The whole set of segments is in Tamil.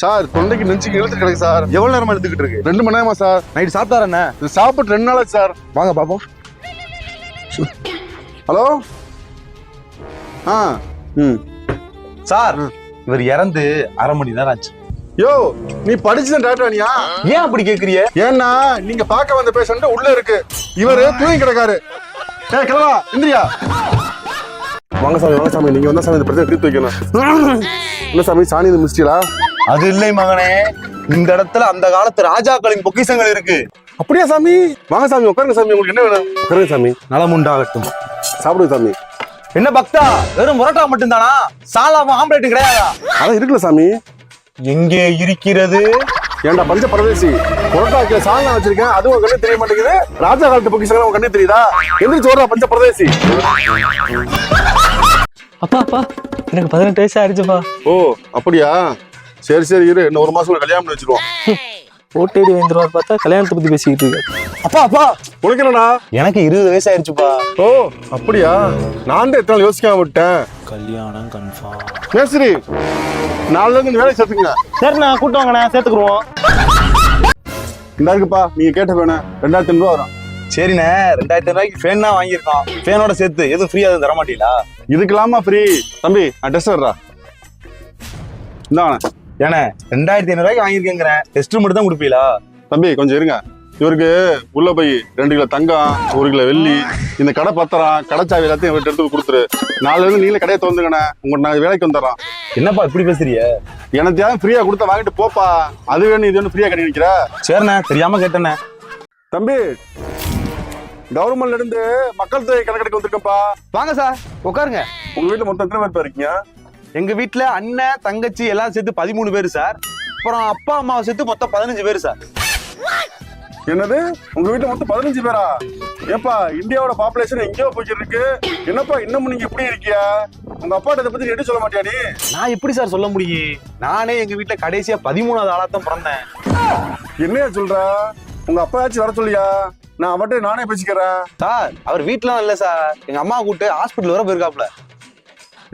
சார் தொண்டைக்கு நெஞ்சுக்கு இழுத்து கிடக்கு சார். எவ்வளவு நேரமா எடுத்துக்கிட்டு இருக்கு? 2 மணி நேரமா சார். நைட் சாப்பிட்டாரு என்ன? சாப்பிட்டு 2 நாளாச்சு சார். வாங்க பாப்போம். ஹலோ. சார் இவர் இறந்து 1/2 மணி நேரம் ஆச்சு. யோ நீ படிச்சுதான் டாக்டர் ஆனியா? ஏன் அப்படி கேக்குறிய? ஏன்னா நீங்க பார்க்க வந்த பேஷண்ட் உள்ள இருக்கு, இவரு தூங்கி கிடக்காரு. ஏய் கிளவா இந்திரியா. வாங்க சாமி நீங்க வந்தா சாமி இந்த பிரச்சனை தீர்த்து வைக்கணும். என்ன சாமி சாணி இது மிஸ்டீலா? அது இல்லை மகனே, இந்த இடத்துல அந்த காலத்து ராஜாக்களின் பொக்கிஷங்கள் இருக்கு. அப்படியா சாமி? வாங்க சாமி உட்காருங்க சாமி, உங்களுக்கு என்ன வேணும்? உட்காருங்க சாமி. நலம் உண்டாகட்டும். சாப்பிடுங்க சாமி. என்ன பக்தா, வெறும் முரட்டா மட்டும்தானா? சாலாவும் ஆம்லேட் கிடையாதா? அதான் இருக்குல்ல சாமி. எங்கே இருக்கிறது? ஏன்டா பஞ்ச பரதேசி, புரோட்டாக்கில சால்னா வச்சிருக்கேன், அதுவும் கண்ணு தெரிய மாட்டேங்குது. ராஜா காலத்து பொக்கிஷங்கள் உங்க கண்ணு தெரியுதா? எந்திரிச்சு ஓடுறா பஞ்ச பரதேசி. அப்பா அப்பா எனக்கு 18 வயசு ஆயிடுச்சுப்பா. ஓ அப்படியா? சரி சரி இரு, இன்னும் 1 மாசம் கல்யாணம் பண்ணி வச்சிருவோம். ஓட்டேடி வேந்துருவார் பார்த்தா கல்யாணத்தை பத்தி பேசிக்கிட்டு இருக்காரு. அப்பா அப்பா உனக்கு என்னடா? எனக்கு 20 வயசு ஆயிடுச்சுப்பா. ஓ அப்படியா? நான் தான் எத்தனை யோசிக்காம விட்டேன். கல்யாணம் கன்ஃபார்ம். மேஸ்திரி நாளைல இருந்து வேலைக்கு சேர்த்துக்குங்க. சரிண்ணா கூட்டு வாங்கண்ணா சேர்த்துக்குருவோம். இந்த இருக்குப்பா, நீங்க கேட்ட வேணும் 2500 ரூபா வரும். சரிண்ணே, 2000 ரூபாய்க்கு ஃபேன் தான் வாங்கியிருக்கோம். ஃபேனோட சேர்த்து எதுவும் ஃப்ரீயா எதுவும் தர மாட்டீங்களா? இதுக்கெல்லாமா ஃப்ரீ? தம்பி நான் டெஸ்ட் வர்றா இந்தாண்ணே. ஏண்ணே 2500 ரூபாய்க்கு வாங்கியிருக்கேங்கிறேன், டெஸ்ட் மட்டும் தான் கொடுப்பீங்களா? தம்பி கொஞ்சம் இருங்க, இவருக்கு உள்ள போய் 2 கிலோ தங்கம், 1 கிலோ வெள்ளி, இந்த கடை பத்திரம், கடைச்சாவி எல்லாத்தையும் இவர்கிட்ட எடுத்து கொடுத்துரு. நாளைல இருந்து நீங்களே கடையை திறந்துங்கண்ணே, உங்களுக்கு நான் வேலைக்கு வந்துடுறோம். என்னப்பா இப்படி பேசுறீங்க? எனக்கு ஃப்ரீயா கொடுத்தா வாங்கிட்டு போப்பா. அது வேணும் இது வேணும் ஃப்ரீயா கட்டி நிற்கிற. சரிண்ணே, தெரியாம கேட்டேண்ணே. தம்பி கவர்மெண்ட்ல இருந்து மக்கள் தொகை கணக்கெடுக்க வந்திருக்கப்பா. வாங்க சார் உட்காருங்க. உங்க வீட்டுல மொத்தம் எத்தனை பேர் இருக்கீங்க? எங்க வீட்டுல அண்ணன் தங்கச்சி எல்லாம் சேர்த்து 13 பேரு சார். அப்புறம் அப்பா அம்மாவை சேர்த்து மொத்தம் 15 பேரு சார். என்னது, உங்க வீட்டுல மொத்தம் 15 பேரா? ஏப்பா இந்தியாவோட பாப்புலேஷன் எங்கேயோ போய்கிட்டு இருக்கு, என்னப்பா இன்னமும் நீங்க இப்படி இருக்கியா? உங்க அப்பாட்ட இதை பத்தி எடுத்து சொல்ல மாட்டியா நீ? நான் எப்படி சார் சொல்ல முடியும்? நானே எங்க வீட்டுல கடைசியா 13வது ஆளாத்தான் பிறந்தேன். என்னையா சொல்ற? உங்க அப்பாச்சும் வர சொல்லியா? நான் அவர்கிட்ட நானே பேசிக்கிறேன். சார் அவர் வீட்டுலாம் இல்ல சார், எங்க அம்மா கூட்டு ஹாஸ்பிட்டல் வர போயிருக்காப்ல.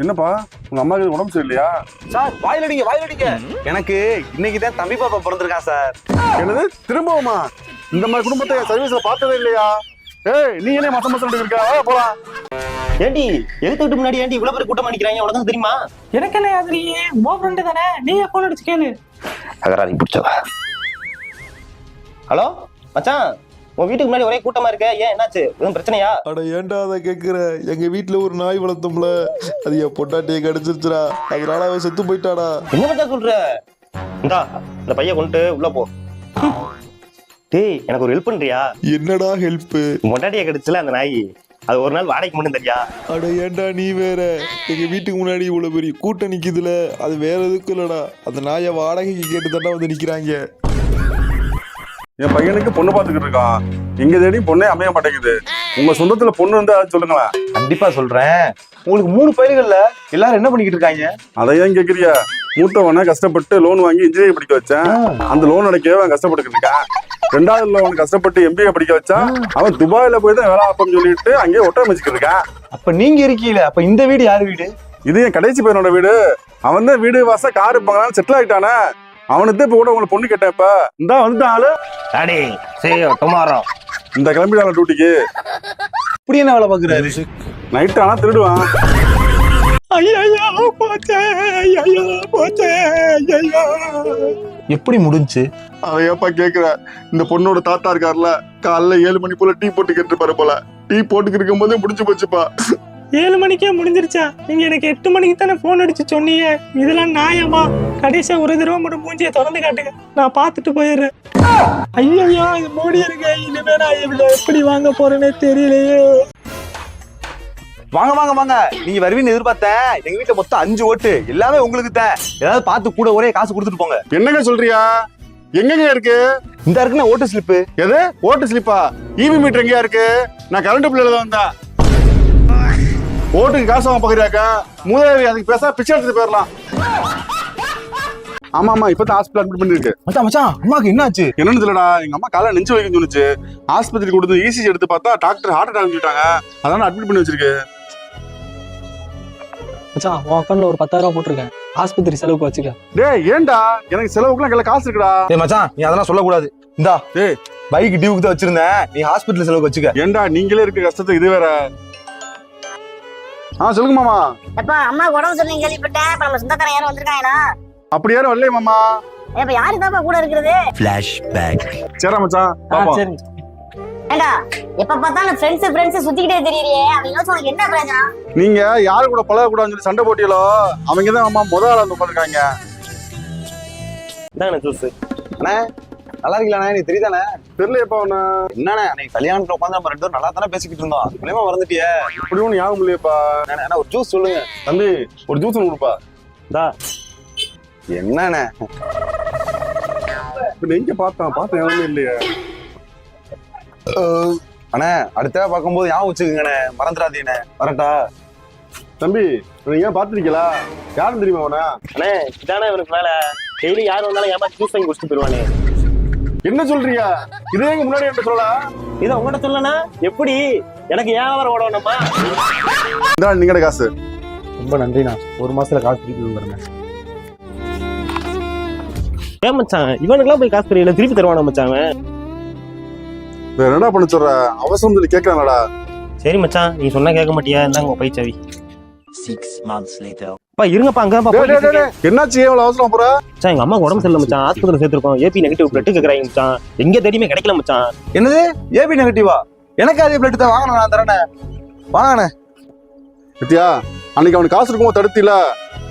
என்னப்பா உங்க அம்மாவுக்கு உடம்பு சரியில்லையா? சார் வாயிலடிங்க. எனக்கு இன்னைக்கு தான் தம்பி பாப்பா பிறந்திருக்கான் சார். என்னது திரும்பவுமா? இந்த மாதிரி குடும்பத்தை சர்வீஸ்ல பார்த்ததே இல்லையா? ஏய் நீ என்ன மசம் இருக்கா? போலாம். ஏண்டி எழுத்து விட்டு முன்னாடி ஏண்டி இவ்வளவு பேர் கூட்டம் அடிக்கிறாங்க, உனக்கு தெரியுமா? எனக்கு என்ன யாதிரியே, உன் ஃப்ரெண்டு தானே, நீயே போன் அடிச்சு கேளு. அகராதி பிடிச்சவ. ஹலோ மச்சான், உன் வீட்டுக்கு முன்னாடி ஒரே கூட்டமா இருக்க, ஏன் என்னாச்சு? எதுவும் பிரச்சனையா? அட ஏன்டா அதை கேட்குற? எங்கள் வீட்டில் ஒரு நாய் வளர்த்தோம்ல, அது என் பொண்டாட்டியை கடிச்சிருச்சுடா, அதனால அவன் செத்து போயிட்டாடா. என்ன மச்சான் சொல்ற? இந்தா இந்த பையன் கொண்டு உள்ள போ. டேய் எனக்கு ஒரு ஹெல்ப் பண்றியா? என்னடா ஹெல்ப்பு? பொண்டாட்டியை கடிச்சுல அந்த நாய், அது ஒரு நாள் வாடகைக்கு மட்டும் தெரியா? அட ஏன்டா நீ வேற? எங்கள் வீட்டுக்கு முன்னாடி இவ்வளோ பெரிய கூட்டம் நிற்கிதுல, அது வேற எதுக்கும் இல்லடா, அந்த நாயை வாடகைக்கு கேட்டு தாண்டா வந்து நிற்கிறாங்க. என் பையனுக்கு பொண்ணு பார்த்துக்கிட்டு இருக்கான், எங்க தேடி பொண்ணே அமைய மாட்டேங்குது. உங்க சொந்தத்துல பொண்ணு இருந்தா சொல்லுங்களேன். கண்டிப்பா சொல்றேன். உங்களுக்கு 3 பையன்கள்ல எல்லாரும் என்ன பண்ணிக்கிட்டு இருக்காங்க? அதை ஏன் கேக்குறியா? மூத்தவனை கஷ்டப்பட்டு லோன் வாங்கி இன்ஜினியரிங் படிக்க வச்சேன், அந்த லோன் அடைக்கவே அவன் கஷ்டப்பட்டு இருக்கான். 2வது லோன் கஷ்டப்பட்டு MBA படிக்க வச்சான், அவன் துபாயில போய் தான் வேலை ஆப்பன்னு சொல்லிட்டு அங்கேயே ஒட்ட அமைச்சுக்கிட்டு இருக்கான். அப்ப நீங்க இருக்கீங்களே, அப்ப இந்த வீடு யாரு வீடு? இது என் கடைசி பையனோட வீடு. அவன் தான் வீடு வாச காரு பங்களான்னு செட்டில் ஆயிட்டானே, அவனுக்கு இப்ப கூட உங்களுக்கு பொண்ணு கேட்டேன். இப்ப இந்த வந்து ஆளு டாடி செய்யோ டுமாரோ இந்த கிளம்பிடான டியூட்டிக்கு. இப்படி என்ன வேலை பாக்குறாரு? நைட் ஆனா திருடுவான். எப்படி முடிஞ்சு? அவன் ஏப்பா கேக்குற? இந்த பொண்ணோட தாத்தா இருக்காருல, காலைல 7 மணி போல டீ போட்டு கேட்டுருப்பாரு போல. டீ போட்டுக்கு இருக்கும் போதே முடிஞ்சு போச்சுப்பா. 7 மணிக்கே முடிஞ்சிருச்சா? நீங்க எனக்கு 8 மணிக்கு தானே போன் அடிச்சு சொன்னீங்க. இதெல்லாம் நியாயமா? கடைசியா ஒரு தடவை மட்டும் மூஞ்சியை திறந்து காட்டுங்க, நான் பார்த்துட்டு போயிடுறேன். ஐயோ இது மூடி இருக்கு, இனிமே நான் எப்படி வாங்க போறேன்னு தெரியலையே. வாங்க நீங்க வருவீன்னு எதிர்பார்த்தேன். எங்க வீட்டுல மொத்தம் 5 ஓட்டு, எல்லாமே உங்களுக்கு தான். ஏதாவது பார்த்து கூட ஒரே காசு கொடுத்துட்டு போங்க. என்னங்க சொல்றியா? எங்கங்க இருக்கு? இந்த இருக்குன்னா ஓட்டு ஸ்லிப்பு. எது ஓட்டு ஸ்லிப்பா? EV மீட்டர் எங்கயா இருக்கு? நான் கரண்ட் பில்ல தான் வந்தேன். ஓட்டுக்கு காசு வாங்க பாக்குறியாக்கா? முதலாளி அதுக்கு பேச பிச்சை எடுத்து போயிடலாம். ஆமா இப்பதான் ஹாஸ்பிட்டல் அட்மிட் பண்ணிருக்கு. மச்சான் அம்மாக்கு என்னாச்சு? என்னன்னு தெரியலடா, எங்க அம்மா காலைல நெஞ்சு வைக்க சொன்னுச்சு. ஆஸ்பத்திரி கொடுத்து ECG எடுத்து பார்த்தா டாக்டர் ஹார்ட் அட்டாக் சொல்லிட்டாங்க, அதனால அட்மிட் பண்ணி வச்சிருக்கு. மச்சான் உன் அக்கௌண்ட்ல ஒரு 10,000 ரூபாய் போட்டிருக்கேன். ஆஸ்பத்திரி செலவுக்கு வச்சுக்க. டேய் ஏன்டா எனக்கு செலவுக்குலாம் கையில காசு இருக்குடா. டேய் மச்சான் நீ அதெல்லாம் சொல்லக்கூடாது. இந்தா டேய் பைக் டியூக்கு தான் வச்சிருந்தேன், நீ ஹாஸ்பிட்டல் செலவுக்கு வச்சுக்க. ஏன்டா நீங்களே இருக்க கஷ்டத்துக்கு இது வேற. சொல்லுங்க மாமா. எப்ப அம்மா உடம்பு சொன்னீங்க கேள்விப்பட்டேன். இப்ப நம்ம சொந்தக்காரன் யாரும் வந்திருக்காங்களா? அப்படி யாரும் வரலையே மாமா. இப்ப யாரு தான் கூட இருக்கிறது? சரி மச்சான் பாப்போம். சரி. ஏண்டா எப்ப பார்த்தாலும் ஃப்ரெண்ட்ஸ் சுத்திக்கிட்டே தெரியறியே, அவங்க உனக்கு என்ன பிரயோஜனம்? நீங்க யாரு கூட பழக கூடாதுன்னு சொல்லி சண்டை போட்டியலோ அவங்க தான் மாமா முதல் ஆள் வந்து உட்காந்துருக்காங்க. இந்தாங்க ஜூஸ். அண்ணே நல்லா இருக்கீங்களா? நீ தெரியுதானே? தெரியலையப்பா ஒண்ணு. என்னண்ணே அன்னைக்கு கல்யாணத்துல உட்காந்து நம்ம 2 பேரும் நல்லா தானே பேசிக்கிட்டு இருந்தோம், அதுக்குள்ளேயுமா மறந்துட்டியே? இப்படி ஒண்ணு ஞாபகம் இல்லையப்பா. அண்ணே ஒரு ஜூஸ் சொல்லுங்க. தம்பி ஒரு ஜூஸ் கொடுப்பா. இந்தா. என்னண்ணே இப்ப எங்க பார்த்தேன் எதுவுமே இல்லையே. அண்ணே அடுத்த பார்க்கும்போது ஞாபகம் வச்சுக்கோங்கண்ணே, மறந்துடாதீங்கண்ணே. வரட்டா? தம்பி நீங்க ஏன் பாத்துருக்கீங்களா? யாரும் தெரியுமா அவனா? அண்ணே இதானே இவனுக்கு வேலை. டெய்லி யார் வந்தாலும் ஏமா ஜூஸ் வாங்கி குடிச்சிட்டு போயிருவானே. என்ன சொல்றீங்க? இதே எங்க முன்னாடி என்ன சொல்லலாம்? இதை உங்கள்கிட்ட சொல்லனா எப்படி? எனக்கு ஏன் வர ஓடணுமா? இந்தா நீங்கட காசு. ரொம்ப நன்றிண்ணா, 1 மாசத்துல காசு திருப்பி வந்துடுறேன். ஏன் மச்சான் இவனுக்குலாம் போய் காசு தெரியல, திருப்பி தருவானா மச்சான் அவன்? வேற என்ன பண்ண சொல்ற? அவசரம் சொல்லி கேட்கறானடா. சரி மச்சான் நீ சொன்னா கேட்க மாட்டியா? இந்தாங்க உங்க பைச்சாவி. 6 months later. பா இருங்கப்பா அங்கப்பா. என்னாச்சு எவ்வளவு அவசரம் போற? மச்சான் எங்க அம்மா உடம்பு சரியில்லை மச்சான், ஆஸ்பத்திரி சேர்த்திருக்கோம். ஏபி நெகட்டிவ் பிளட் கேக்குறாங்க மச்சான், எங்க தேடியுமே கிடைக்கல மச்சான். என்னது ஏபி நெகட்டிவா? எனக்கு அதே பிளட் தான் வாங்கணும், நான் தரேனே. வாங்கண்ணே. பத்தியா அன்னைக்கு அவனுக்கு காசு இருக்குமோ தடுத்தில,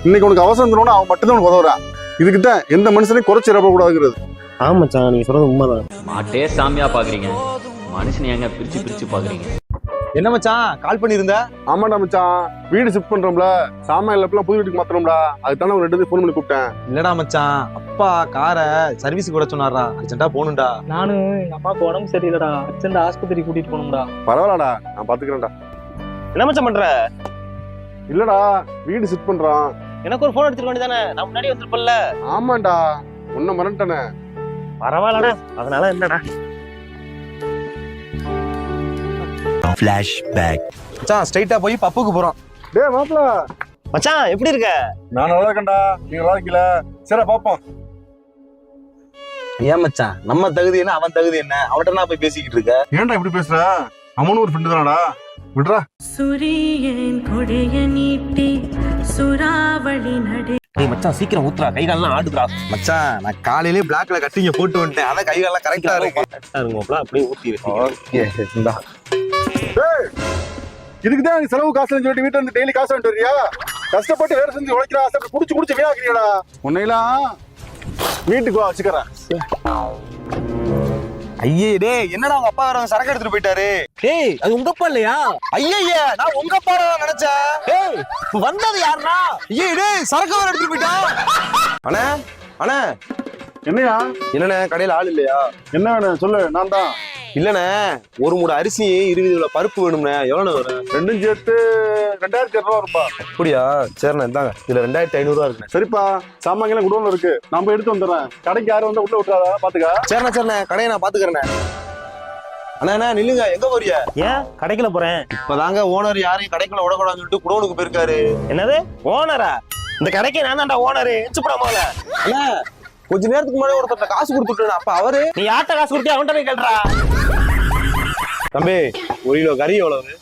இன்னைக்கு உனக்கு அவசரம் தரணும்னா அவன் மட்டும்தான் உனக்கு உதவுறான். இதுக்கிட்ட எந்த மனுஷனையும் குறைச்சி கூடாதுங்கிறது. ஆமா மச்சான் நீங்க சொல்றது உண்மைதான். மாட்டே சாமியா பாக்குறீங்க, மனுஷன் எங்க பிரிச்சு பாக்குறீங்க. என்ன மச்சான் கால் பண்ணியிருந்த? ஆமாண்டா மச்சான், வீடு ஷிஃப்ட் பண்றோம்ல, சாமான் எல்லாம் புது வீட்டுக்கு மாத்திரம்டா, அதுதானே ஒரு 2 ஃபோன் பண்ணி கூப்பிட்டேன். இல்லடா மச்சான், அப்பா காரை சர்வீஸுக்கு விட சொன்னாரா, அர்ஜென்ட்டா போகணும்டா. நானும் எங்க அம்மாவுக்கு உடம்பு சரியில்லடா, அர்ஜென்ட் ஆஸ்பத்திரி கூட்டிட்டு போகணும்டா. பரவாயில்லடா நான் பாத்துக்கிறேன்டா. என்ன மச்சான் பண்ற? இல்லடா வீடு ஷிஃப்ட் பண்றான். எனக்கு ஒரு போன் எடுத்துக்க வேண்டியதானே, நான் முன்னாடி வந்திருப்பல்ல. ஆமாண்டா உன்ன மறந்துட்டானே. பரவாயில்லடா அதனால என்னடா. Flashback. மச்சான் ஸ்ட்ரைட்டா போய் பப்புக்கு போறோம். டேய் மாப்ள. மச்சான் எப்படி இருக்க? நான் நல்லா இருக்கேன்டா, நீ நல்லா இருக்கீல? சரி பாப்போம். ஏன் மச்சான் நம்ம தகுதி என்ன அவன் தகுதி என்ன, அவன்கிட்ட நான் போய் பேசிக்கிட்டு இருக்க? ஏன்டா இப்படி பேசுற? அவனும் ஒரு ஃப்ரெண்டு தானடா, விடுறா. சூரியன் கொடைய நீட்டி சுறாவளி நடு. டேய் மச்சான் சீக்கிரம் ஊத்துறா, கை கால்லாம் ஆடுதுடா. மச்சான் நான் காலையிலே பிளாக்ல கட்டிங்க போட்டு வந்துட்டேன், அதான் கை காலெல்லாம் கரெக்டா இருக்கு. கரெக்டா இருக்கும்ல, அப்படியே ஊத்தி இருக்கு. ஓகே இந்தா. டேய் இதுக்கு தான் நீ செலவு காசு சொல்லிட்டு வீட்டுல இருந்து டெய்லி காசு வாங்கிட்டு வரியா? கஷ்டப்பட்டு வேலை செஞ்சு உழைக்கிற ஆசை குடிச்சு வீணாக்குறியடா. உன்னையெல்லாம் வீட்டுக்கு வச்சுக்கிறேன். ஐயே டேய் என்னடா உங்க அப்பா வேற சரக்கு எடுத்துட்டு போயிட்டாரு? டேய் அது உங்க அப்பா இல்லையா? ஐயே நான் உங்க அப்பா நினைச்சேன். டேய் வந்தது யாருடா? ஐயே டேய் சரக்கு வேற எடுத்துட்டு போயிட்டான். அண்ணே அண்ணே என்னையா? என்னண்ணே கடையில ஆள் இல்லையா? என்ன வேணும் சொல்லு, நான் தான். இல்லண்ணே ஒரு மூட அரிசி 20 கிலோ பருப்பு வேணும்ண்ணே, எவ்வளவு வரும்? ரெண்டும் சேர்த்து 2200 ரூபா. அப்படியா? சரிண்ணே இந்தாங்க, இதுல 2500 இருக்குண்ணே. சரிப்பா, சாமான்லாம் குடோன்ல இருக்கு, நான் போய் எடுத்து வந்துடுறேன். கடைக்கு யாரும் வந்தா உள்ள விட்டுறாதா, பாத்துக்க. சரிண்ணே கடையை நான் பாத்துக்கிறேண்ணே. அண்ணா நில்லுங்க, எங்க போறிய? ஏன் கடைக்குள்ள போறேன்? இப்பதாங்க ஓனர் யாரையும் கடைக்குள்ள விடக்கூடாதுன்னு சொல்லிட்டு குடோனுக்கு போயிருக்காரு. என்னது ஓனரா? இந்த கடைக்கு நான் தான்டா ஓனரு, எச்சுப்படாமல. அண்ணா கொஞ்ச நேரத்துக்கு முன்னாடி ஒருத்தர் காசு கொடுத்துட்டேன், அப்ப அவரு நீ யார்ட்ட காசு கொடுத்தியா அவன்கிட்ட போய் கேள்றா. தம்பி 1 கிலோ கறி எவ்வளவு?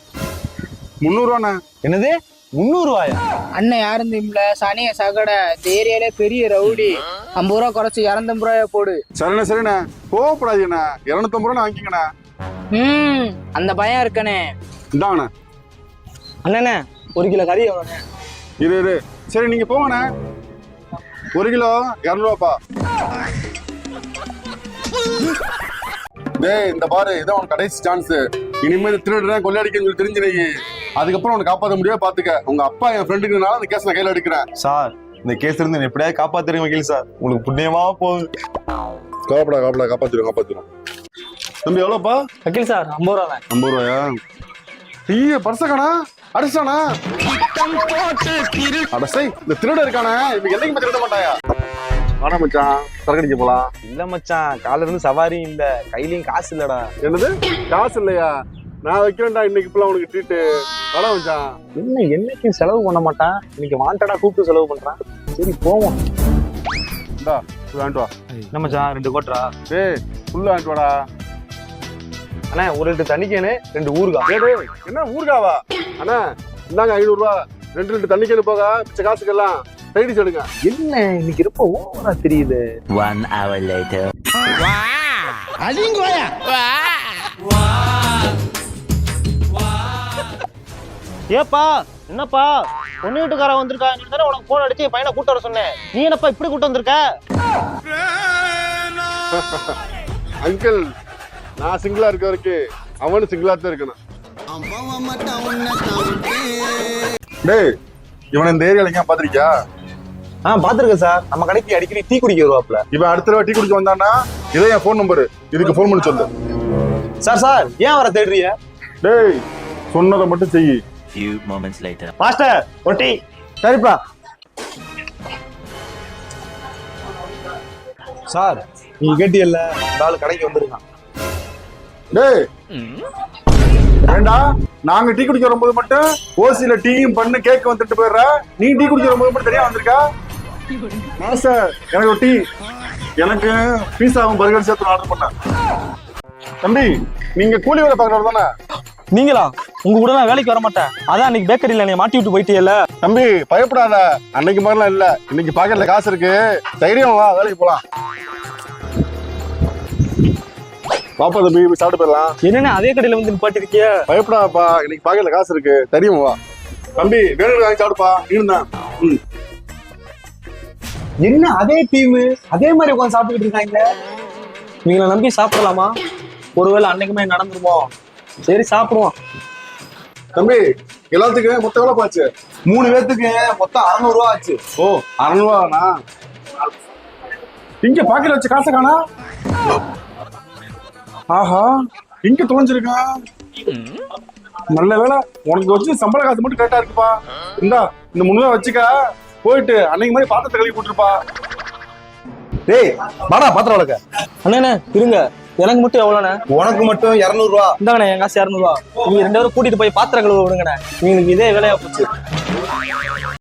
300 ரூபாண்ணே. என்னது 300 ரூபாயா? அண்ணன் யாரும் திம்ல சனிய சகட இந்த ஏரியாலே பெரிய ரவுடி. 50 ரூபா குறைச்சு 250 ரூபாய போடு. சரிண்ணே கோவப்படாதீங்கண்ணே, 250 ரூபா வாங்கிக்கண்ணே. அந்த பயம் இருக்கனே. இந்தாங்கண்ணே. அண்ணனே 1 கிலோ கறி எவ்வளோண்ணே? இரு சரி நீங்க போங்கண்ணே. 1 கிலோ 200 ரூபாப்பா. டேய் இந்த பாரு, இதான் உனக்கு கடைசி சான்ஸ். இனிமேல் திருடுறேன் கொள்ளையடிக்கன்னு சொல்லி தெரிஞ்சு நீ, அதுக்கப்புறம் உனக்கு காப்பாற்ற முடியாது பாத்துக்க. உங்க அப்பா என் ஃப்ரெண்டுக்குனால அந்த கேஸ் நான் கையில எடுக்கிறேன். சார் இந்த கேஸ்ல இருந்து எப்படியாவது காப்பாத்துறீங்க வக்கீல் சார், உங்களுக்கு புண்ணியமா போகுது. காப்பாத்திரும். தம்பி எவ்வளோப்பா? வக்கீல் சார் 50 ரூபா தான். 50 ரூபாயா? ஐயோ பர்சக்கானா அடிச்சானா? அடசை இந்த திருட இருக்கானே, இவங்க என்னைக்குமே திருட மாட்டாயா? வாடா மச்சான் சரக்கு அடிக்க போலாம். இல்ல மச்சான் காலைல இருந்து சவாரி இல்ல, கையிலயும் காசு இல்லடா. என்னது காசு இல்லையா? நான் வைக்கிறேன்டா இன்னைக்கு இப்பெல்லாம் உனக்கு ட்ரீட்டு. வாடா மச்சான். என்ன என்னைக்கும் செலவு பண்ண மாட்டான், இன்னைக்கு வாண்டடா கூப்பிட்டு செலவு பண்றான். சரி போவோம். இந்தா வாங்கிட்டு வா. என்ன மச்சான் 2 கோட்டரா? டேய் ஃபுல்லா வாங்கிட்டு வாடா. அண்ணா 1 லிட்டர் தண்ணி கேனு 2 ஊறுகாய். டேய் என்ன ஊர்காவா? அண்ணா இந்தாங்க 500 ரூபா. 2 லிட்டர் தண்ணி கேனு போக மிச்ச காசுக்கெல்லாம் சைடிஸ் எடுங்க. என்ன இன்னைக்கு ரொம்ப ஓவரா தெரியுது. 1 hour later. ஏப்பா என்னப்பா பொண்ணு வீட்டுக்காரன் வந்திருக்கா, நீ தானே உனக்கு போன் அடிச்சு பையனை கூட்டு வர சொன்னேன், நீ என்னப்பா இப்படி கூட்டு வந்திருக்க? அங்கிள் நான் சிங்கிளா இருக்க வரைக்கும் அவனு சிங்கிளா தான் இருக்கணும். டேய் இவன் இந்த ஏரியால எங்கேயும் பாத்திருக்கியா? பாத்துருக்கேன் சார். நம்ம கடைக்கு அடிக்கடி டீ குடிக்க வருவாப்ல. இவன் அடுத்த தடவை டீ குடிக்க வந்தான்னா இதே என் ஃபோன் நம்பரு, இதுக்கு ஃபோன் பண்ணி சொல்லு. சார் ஏன் அவரை தேடுறீங்க? டேய் சொன்னதை மட்டும் செய். Few moments later. மாஸ்டர் ஒரு டீ. சரிப்பா. சார் நீங்க கேட்டியல்ல, இந்த ஆளு கடைக்கு வந்திருக்கான். டேய் ஏண்டா நாங்க டீ குடிக்க வரும்போது மட்டும் ஓசியில டீயும் பண்ணு கேக் வந்துட்டு போயிடுற, நீ டீ குடிக்க வரும்போது மட்டும் தனியா வந்திருக்கா? மாஸ்டர் எனக்கு ஒரு டீ, எனக்கு பீஸாவும் பர்கர் சேர்த்து ஆர்டர் பண்ண. தம்பி நீங்க கூலி வேலை பாக்குறவர் தானே? நீங்களா? உங்க கூட நான் வேலைக்கு வர மாட்டேன். அதான் அன்னைக்கு பேக்கரியில நீ மாட்டி விட்டு போயிட்டீல்ல. தம்பி பயப்படாத, அன்னைக்கு மாதிரிலாம் இல்ல, இன்னைக்கு பாக்கெட்ல காசு இருக்கு, தைரியம் வா வேலைக்கு போலாம். பாப்பா தம்பி போய் சாப்பிட்டு போயிடலாம். என்னன்னா அதே கடையில வந்து நிப்பாட்டி இருக்கிய? பயப்படாதப்பா, இன்னைக்கு பாக்கெட்ல காசு இருக்கு, தெரியுமா? வா தம்பி வேணும் வாங்கி சாப்பிடுப்பா. இருந்தா என்ன அதே டீம் அதே மாதிரி உட்காந்து சாப்பிட்டுக்கிட்டு இருக்காங்க. நீங்களை நம்பி சாப்பிடலாமா? ஒருவேளை அன்னைக்குமே நடந்துருமோ? சரி சாப்பிடுவோம். தம்பி எல்லாத்துக்கும் மொத்தம் எவ்வளவு பாச்சு? 3 பேத்துக்கு மொத்தம் 600 ரூபா ஆச்சு. ஓ 600 ரூபாண்ணா. இங்க பாக்கெட்ல வச்ச காசை காணா. ஆஹா இங்க தொலைஞ்சிருக்கான். நல்ல வேலை உனக்கு வச்சு சம்பள காசு மட்டும் கரெக்டா இருக்குப்பா. இந்தா இந்த 300 வச்சுக்க, போயிட்டு அன்னைக்கு மாதிரி பாத்திரத்தை கழுவி போட்டுருப்பா. டேய் வாடா பாத்திரம் வளர்க்க. அண்ணே இருங்க, எனக்கு மட்டும் எவ்வளோண்ணே? உனக்கு மட்டும் 200 ரூபா. இந்தாங்கண்ணே என் காசு 200 ரூபா. நீங்க 2 பேரும் கூட்டிட்டு போய் பாத்திரம் கழுவ விடுங்கண்ணே. உங்களுக்கு இதே வேலையா போச்சு.